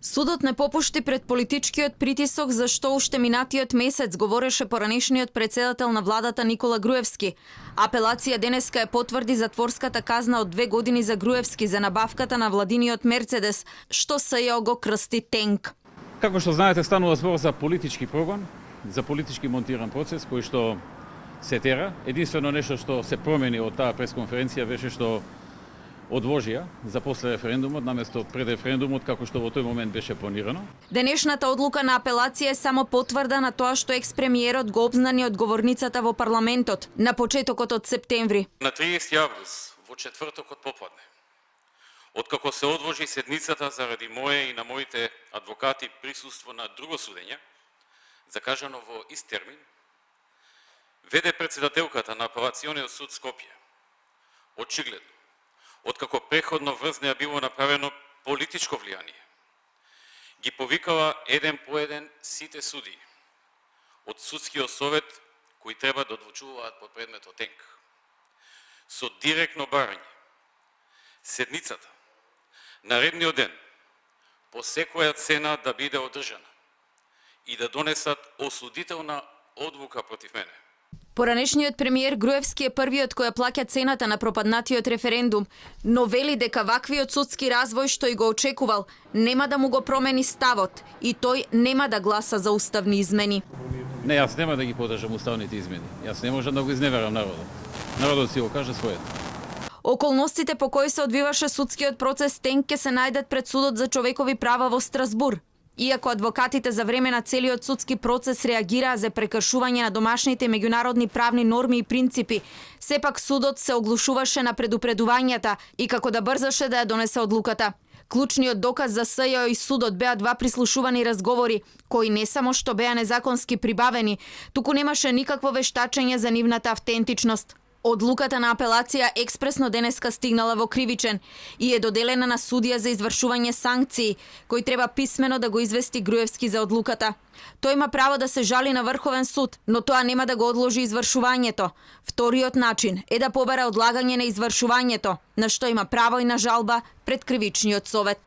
Судот не попушти пред политичкиот притисок за што уште минатиот месец говореше поранешниот председател на владата Никола Груевски. Апелација денеска ја потврди затворската казна од 2 години за Груевски за набавката на владиниот Мерцедес, што СЈО го крсти тенк. Како што знаете, станува збор за политички прогон, за политички монтиран процес кој што се тера. Единствено нешто што се промени од таа пресконференција беше што одложија за после референдумот наместо пред референдумот како што во тој момент беше планирано. Денешната одлука на апелација е само потврда на тоа што екс-премиерот го обзнани од говорницата во парламентот на почетокот од септември. На 30 август во четвртокот попладне, откако се одложи седницата заради мое и на моите адвокати присуство на друго судење, закажано во ист термин, веде председателката на апелациониот суд Скопје, очигледно, откако преходно врз неа било направено политичко влијание, ги повикала еден по еден сите суди од судскиот совет кои треба да одлучуваат по предметот тенк, со директно барање седницата наредниот ден по секоја цена да биде одржана и да донесат осудителна одлука против мене. Поранешниот премиер Груевски е првиот кој ја плаќа цената на пропаднатиот референдум, но вели дека ваквиот судски развој што и го очекувал нема да му го промени ставот и тој нема да гласа за уставни измени. Не, јас нема да ги подржам уставните измени. Јас не можам да го изневерам народот. Народот си го каже своето. Околностите по кои се одвиваше судскиот процес тенк ќе се најдат пред судот за човекови права во Страсбур. Иако адвокатите за време на целиот судски процес реагираа за прекршување на домашните меѓународни правни норми и принципи, сепак судот се оглушуваше на предупредувањата и како да брзаше да ја донесе одлуката. Клучниот доказ за СЈО и судот беа 2 прислушувани разговори, кои не само што беа незаконски прибавени, туку немаше никакво вештачење за нивната автентичност. Одлуката на апелација експресно денеска стигнала во Кривичен и е доделена на судија за извршување санкции, кој треба писмено да го извести Груевски за одлуката. Тој има право да се жали на Врховен суд, но тоа нема да го одложи извршувањето. Вториот начин е да побара одлагање на извршувањето, на што има право и на жалба пред Кривичниот совет.